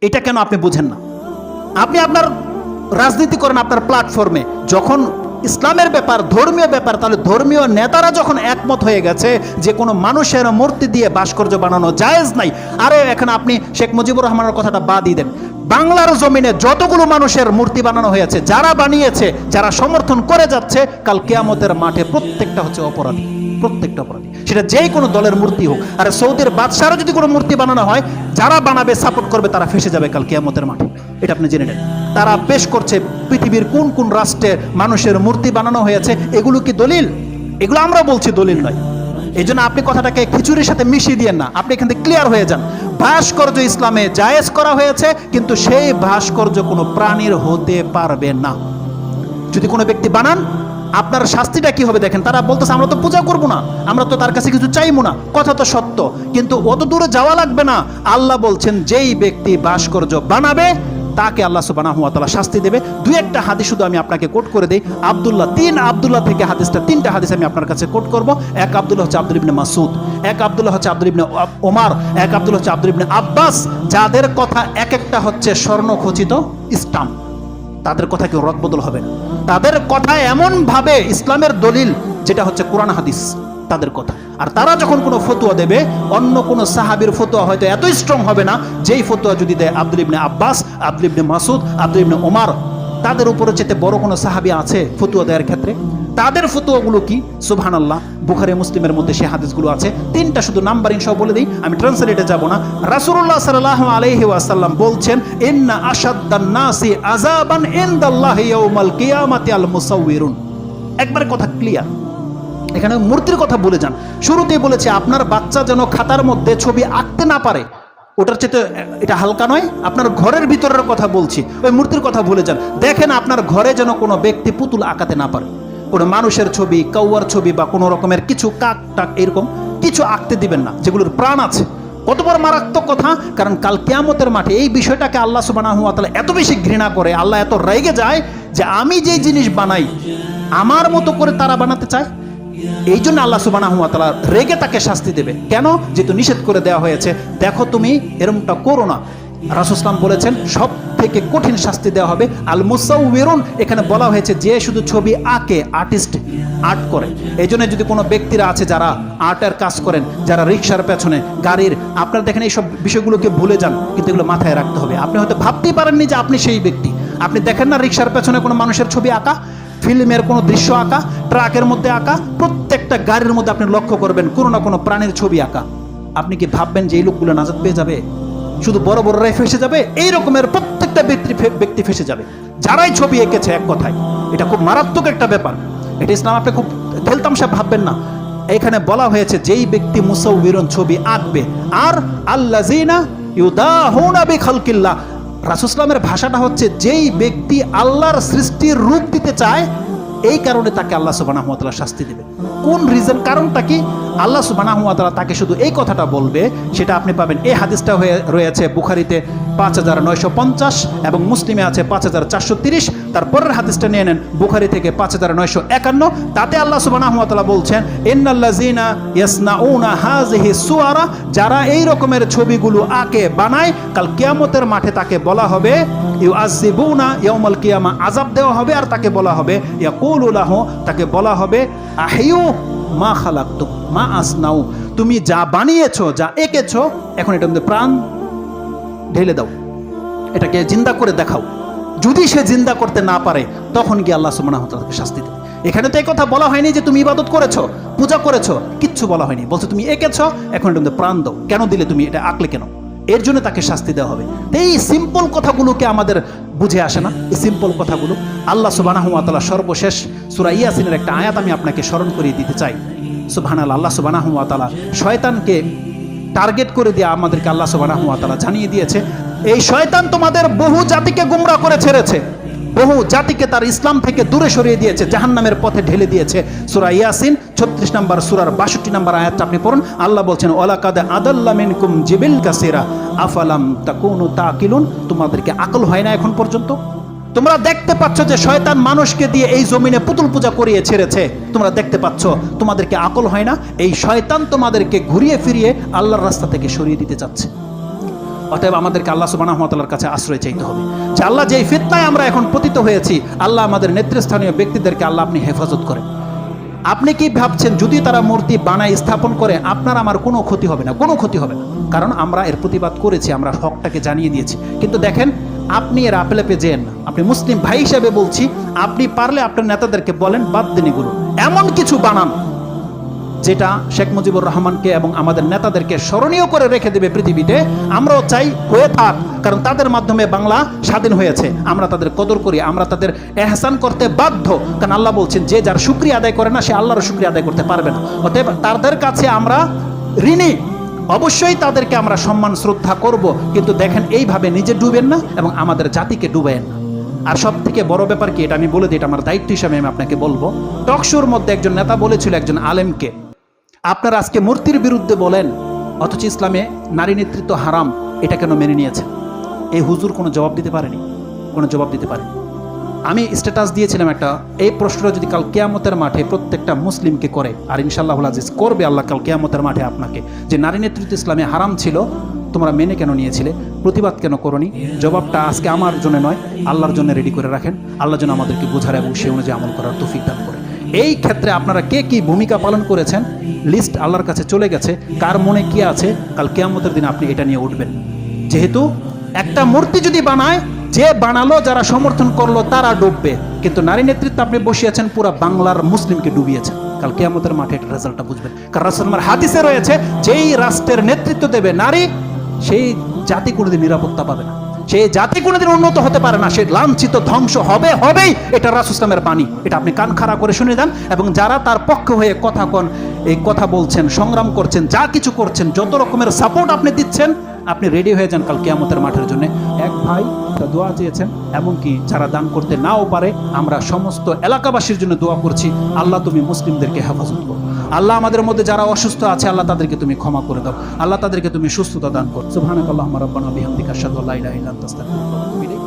এটা কেন আপনি বুঝেন না? আপনি আপনার রাজনীতি করেন আপনার প্ল্যাটফর্মে, যখন ইসলামের ব্যাপার, ধর্মীয় ব্যাপার, তাহলে ধর্মীয় নেতারা যখন একমত হয়ে গেছে যে কোনো মানুষের মূর্তি দিয়ে ভাস্কর্য বানানো জায়েজ নাই, আরে এখানে আপনি শেখ মুজিবুর রহমানের কথাটা বাদই দেন। বাংলার জমিনে যতগুলো মানুষের মূর্তি বানানো হয়েছে, যারা বানিয়েছে, যারা সমর্থন করে যাচ্ছে, কাল কিয়ামতের মাঠে প্রত্যেকটা হচ্ছে অপরাধী, প্রত্যেকটা অপরাধী, সেটা যেই কোনো দলের মূর্তি হোক। আর সৌদির বাদশারও যদি কোনো মূর্তি বানানো হয়, যারা বানাবে, সাপোর্ট করবে, তারা ফেসে যাবে কাল কিয়ামতের মাঠে। এটা আপনি জেনে নেন। তারা পেশ করছে পৃথিবীর কোন কোন রাষ্ট্রে মানুষের মূর্তি বানানো হয়েছে, এগুলো কি দলিল? এগুলো আমরা বলছি দলিল নয়। এই জন্য আপনি কথাটাকে খিচুড়ির সাথে মিশিয়ে দিয়েন না, আপনি এখান থেকে ক্লিয়ার হয়ে যান। ভাস্কর্য ইসলামে জায়েজ করা হয়েছে, কিন্তু সেই ভাস্কর্য কোনো প্রাণীর হতে পারবে না। যদি কোনো ব্যক্তি বানান, আপনার শাস্তিটা কি হবে দেখেন। তারা বলতেছে আমরা তো পূজা করবো না, আমরা তো তার কাছে কিছু চাইবো না, কথা তো সত্য, কিন্তু অত দূরে যাওয়া লাগবে না। আল্লাহ বলছেন যেই ব্যক্তি ভাস্কর্য বানাবে তাকে আল্লাহ সুবহানাহু ওয়া তাআলা শাস্তি দেবে। দুই একটা হাদিস শুধু আমি আপনাকে কোট করে দেই। আব্দুল্লাহ থেকে হাদিসটা, তিনটা হাদিস আমি আপনার কাছে কোট করব। এক আব্দুল্লাহ হচ্ছে আব্দুল ইবনে মাসউদ, এক আব্দুল্লাহ হচ্ছে আব্দুল ইবনে ওমর, এক আব্দুল্লাহ হচ্ছে আব্দুল ইবনে আব্বাস, যাদের কথা এক একটা হচ্ছে স্বর্ণখচিত স্টাম্প। তাদের কথা কেউ রদবদল হবে না। তাদের কথা এমন ভাবে ইসলামের দলিল, যেটা হচ্ছে কোরআন হাদিস, তাদের কথা। আর তারা যখন কোনো ফতোয়া দেবে, অন্য কোনো সাহাবীর ফতোয়া হয়তো এতই স্ট্রং হবে না, যেই ফতোয়া যদি দেয় আব্দুল ইবনে আব্বাস, আব্দুল ইবনে মাসউদ, আব্দুল ইবনে ওমর, তাদের উপরে যেতে বড় কোনো সাহাবী আছে ফতোয়া দেওয়ার ক্ষেত্রে? তাদের ফতোয়াগুলো কি? সুবহানাল্লাহ, বুখারী মুসলিমের মধ্যে সেই হাদিসগুলো আছে। তিনটা শুধু নাম্বারিং সহ বলে দিই, আমি ট্রান্সলেটে যাব না। রাসূলুল্লাহ সাল্লাল্লাহু আলাইহি ওয়াসাল্লাম বলছেন, ইন্না আশাদ্দান নাসি আযাবান ইনদাল্লাহি ইয়াউমাল কিয়ামাতি আল মুসাউউরুন। একবারে কথা ক্লিয়ার। এখানে মূর্তির কথা বলে যান। শুরুতেই বলেছে আপনার বাচ্চা যেন খাতার মধ্যে ছবি আঁকতে না পারে, ওটার চেয়ে এটা হালকা নয়। আপনার ঘরের ভিতরের কথা বলছি, ওই মূর্তির কথা ভুলে যান। দেখেন আপনার ঘরে যেন কোনো ব্যক্তি পুতুল আঁকাতে না পারে, কোনো মানুষের ছবি, কাউয়ার ছবি বা কোনো রকমের কিছু কাক টাক এরকম কিছু আঁকতে দিবেন না যেগুলোর প্রাণ আছে। কত বড় মারাত্মক কথা! কারণ কাল কিয়ামতের মাঠে এই বিষয়টাকে আল্লাহ সুবহানাহু ওয়া তাআলা এত বেশি ঘৃণা করে, আল্লাহ এত রেগে যায় যে আমি যেই জিনিস বানাই আমার মতো করে তারা বানাতে চায়। এই জন্য আল্লাহ সুবহানাহু ওয়া তাআলা রেগে তাকে শাস্তি দেবে। কেন? যেহেতু নিষেধ করে দেওয়া হয়েছে, দেখো তুমি এরকমটা করো না। রাসূল সাল্লাল্লাহু বলেছেন সব থেকে কঠিন শাস্তি দেওয়া হবে আল মুসাউউরুন। এখানে বলা হয়েছে যে শুধু ছবি আঁকে, আর্টিস্ট, আর্ট করে। এই জন্য যদি কোনো ব্যক্তিরা আছে যারা আর্টের কাজ করেন, যারা রিক্সার পেছনে, গাড়ির, আপনারা দেখেন এইসব বিষয়গুলোকে ভুলে যান, কিন্তু এগুলো মাথায় রাখতে হবে। আপনি হয়তো ভাবতেই পারেননি যে আপনি সেই ব্যক্তি। আপনি দেখেন না রিক্সার পেছনে কোনো মানুষের ছবি আঁকা, ফিল্মের কোনো দৃশ্য আঁকা, ট্রাকের মধ্যে আঁকা, প্রত্যেকটা গাড়ির মধ্যে আপনি লক্ষ্য করবেন কোনো না কোনো প্রাণীর ছবি আঁকা। আপনি কি ভাববেন যে এই লোকগুলো নাজাত পেয়ে যাবে? শুধু বড় বড়রাই ফেসে যাবে? এই রকমের প্রত্যেকটা ব্যক্তি ফেসে যাবে, যারাই ছবি এঁকেছে। এক কথায় এটা খুব মারাত্মক একটা ব্যাপার। এটা ইসলাম আপনি খুব খেলতামশা ভাববেন না। এখানে বলা হয়েছে যেই ব্যক্তি মুসাউউরুন ছবি আঁকবে, আর আল্লাযিনা ইউদাহুনা বিখালকিল্লাহ, রাসূল সাল্লাল্লাহু আলাইহি ভাষাটা হচ্ছে যেই ব্যক্তি আল্লাহর সৃষ্টির রূপ দিতে চায়, এই কারণে তাকে আল্লাহ সুবহানাহু ওয়া তাআলা শাস্তি দেবে। কোন রিজন, কারণটা কি? আল্লাহ সুবহানাহু ওয়া তাআলা তাকে শুধু এই কথাটা বলবে, সেটা আপনি পাবেন। এই হাদিসটা রয়েছে বুখারীতে 5950 এবং মুসলিমে আছে 5430। তারপরের হাদিসটা নিয়ে নেন বুখারী থেকে 5951। তাতে আল্লাহ সুবহানাহু ওয়া তাআলা বলছেন, ইন্নাল্লাযিনা ইয়াসনাউনা হাযিহি সুওয়ারা, যারা এই রকমের ছবিগুলো আঁকে, বানায়, কাল কিয়ামতের মাঠে তাকে বলা হবে ইউআযিবুনা ইয়াউমাল কিয়ামা, আযাব দেওয়া হবে। আর তাকে বলা হবে ইয়াকুলু লাহু, তাকে বলা হবে আহিয়ু মা খালাকতুম মা আসনাউ, তুমি যা বানিয়েছো, যা এঁকেছো, এখন এটার মধ্যে প্রাণ ঢেলে দাও, এটাকে জিন্দা করে দেখাও। যদি সে জিন্দা করতে না পারে, তখন গিয়ে আল্লাহ সুবহানাহু ওয়া তাআলা শাস্তি দেবে। এখানে তো এই কথা বলা হয়নি যে তুমি ইবাদত করেছো, পূজা করেছো, কিচ্ছু বলা হয়নি। বলছো তুমি এঁকেছো, এখন এটার মধ্যে প্রাণ দাও। কেন দিলে তুমি? এটা আঁকলে কেন? এর জন্য তাকে শাস্তি দেওয়া হবে। এই সিম্পল কথাগুলোকে আমাদের বুঝে আসে না। এই সিম্পল কথাগুলো আল্লাহ সুবহানাহু ওয়া তাআলা সর্বশেষ সূরা ইয়াসিনের একটা আয়াত আমি আপনাকে স্মরণ করিয়ে দিতে চাই। সুবহানাল্লাহ, আল্লাহ সুবহানাহু ওয়া তাআলা শয়তানকে টার্গেট করে দিয়ে আমাদেরকে আল্লাহ সুবহানাহু ওয়া তাআলা জানিয়ে দিয়েছে, এই শয়তান তোমাদের বহু জাতিকে গুমরা করে ছেড়েছে, বহু জাতিকে তার ইসলাম থেকে দূরে সরিয়ে দিয়েছে, জাহান্নামের পথে ঢেলে দিয়েছে। সূরা ইয়াসিন 36 নম্বর সূরার 62 নম্বর আয়াতটা আপনি পড়ুন। আল্লাহ বলছেন, ওয়ালাকাদ আদাল্লা মিনকুম জিবিল কাসীরা আফালাম তাকুনু তাকিলুন, তোমাদেরকে আকল হয় না এখন পর্যন্ত? তোমরা দেখতে পাচ্ছ যে শয়তান মানুষকে দিয়ে এই জমিনে পুতুল পূজা করিয়ে ছেড়েছে, তোমরা দেখতে পাচ্ছ, তোমাদেরকে আকল হয় না? এই শয়তান তোমাদেরকে ঘুরিয়ে ফিরিয়ে আল্লাহর রাস্তা থেকে সরিয়ে দিতে চাচ্ছে। অতএব আমাদেরকে আল্লাহ সুবহানাহু ওয়া তাআলার কাছে আশ্রয় চাইতে হবে যে আল্লাহ, যেই ফিতনায় আমরা এখন পতিত হয়েছি, আল্লাহ আমাদের নেতৃস্থানীয় ব্যক্তিদেরকে আল্লাহ আপনি হেফাজত করেন। আপনি কি ভাবছেন যদি তারা মূর্তি বানায় স্থাপন করে আপনার আমার কোনো ক্ষতি হবে না? কোনো ক্ষতি হবে না, কারণ আমরা এর প্রতিবাদ করেছি, আমরা হকটাকে জানিয়ে দিয়েছি। কিন্তু দেখেন, আপনি এর আপেলেপে যেন না। আপনি মুসলিম ভাই হিসেবে বলছি, আপনি পারলে আপনার নেতাদেরকে বলেন বাদ দিন এগুলো, এমন কিছু বানান যেটা শেখ মুজিবুর রহমানকে এবং আমাদের নেতাদেরকে স্মরণীয় করে রেখে দেবে পৃথিবীতে। আমরাও চাই হয়ে থাক, কারণ তাদের মাধ্যমে বাংলা স্বাধীন হয়েছে। আমরা তাদের কদর করি, আমরা তাদের এহসান করতে বাধ্য, কারণ আল্লাহ বলছেন যে যার শুকরিয়া আদায় করে না সে আল্লাহর শুকরিয়া আদায় করতে পারবে না। অতএব তাদের কাছে আমরা ঋণী, অবশ্যই তাদেরকে আমরা সম্মান শ্রদ্ধা করব, কিন্তু দেখেন এইভাবে নিজে ডুবেন না এবং আমাদের জাতিকে ডুবেন না। আর সব থেকে বড় ব্যাপার কি, এটা আমি বলে দিই, এটা আমার দায়িত্ব হিসাবে আমি আপনাকে বলবো। টকশোর মধ্যে একজন নেতা বলেছিল একজন আলেমকে, আপনারা আজকে মূর্তির বিরুদ্ধে বলেন, অথচ ইসলামে নারী নেতৃত্ব হারাম, এটা কেন মেনে নিয়েছেন? এই হুজুর কোনো জবাব দিতে পারেনি, কোনো জবাব দিতে পারেনি। আমি স্ট্যাটাস দিয়েছিলাম একটা, এই প্রশ্নটা যদি কাল কিয়ামতের মাঠে প্রত্যেকটা মুসলিমকে করে, আর ইনশাআল্লাহুল আজিজ করবে আল্লাহ কাল কিয়ামতের মাঠে আপনাকে, যে নারী নেতৃত্ব ইসলামে হারাম ছিল, তোমরা মেনে কেন নিয়েছিলে, প্রতিবাদ কেন করনি? জবাবটা আজকে আমার জন্য নয়, আল্লাহর জন্য রেডি করে রাখেন। আল্লাহ যেন আমাদেরকে বোঝার এবং সে অনুযায়ী আমল করার তৌফিক দান করে। এই ক্ষেত্রে আপনারা কে কি ভূমিকা পালন করেছেন, লিস্ট আল্লাহর কাছে চলে গেছে। কার মনে কি আছে, কাল কিয়ামতের দিন আপনি এটা নিয়ে উঠবেন। যেহেতু একটা মূর্তি যদি বানায়, যে বানালো, যারা সমর্থন করলো তারা ডুববে, কিন্তু নারী নেতৃত্ব আপনি বসিয়েছেন, পুরো বাংলার মুসলিমকে ডুবিয়েছেন। কাল কিয়ামতের মাঠে এটা রেজাল্টটা বুঝবেন। কারণ রাসূলুল্লাহর হাদিসে রয়েছে, যেই রাষ্ট্রের নেতৃত্ব দেবে নারী, সেই জাতি কোনোদিন নিরাপত্তা পাবে না, সেই জাতি কোনোদিন উন্নত হতে পারে না, সে লাঞ্ছিত ধ্বংস হবেই। এটা রাসূল ইসলামের বাণী, এটা আপনি কান খাড়া করে শুনে যান। এবং যারা তার পক্ষে হয়ে এই কথা বলছেন, সংগ্রাম করছেন, যা কিছু করছেন, যত রকমের সাপোর্ট আপনি দিচ্ছেন, আপনি রেডি হয়ে যান কাল কিয়ামতের মাঠের জন্য। এক ভাই একটা দোয়া চেয়েছেন, এমনকি যারা দান করতে নাও পারে, আমরা সমস্ত এলাকাবাসীর জন্য দোয়া করছি, আল্লাহ তুমি মুসলিমদেরকে হেফাজত করো। আল্লাহ আমাদের মধ্যে যারা অসুস্থ আছে, আল্লাহ তাদেরকে তুমি ক্ষমা করে দাও, আল্লাহ তাদেরকে তুমি সুস্থতা দান করো। সুবহানাকাল্লাহুম্মা রাব্বানা বিহামদিকা আশহাদু আল্লা ইলাহা ইল্লা আনতা আস্তাগফিরুকা ওয়া আতুবু ইলাইক।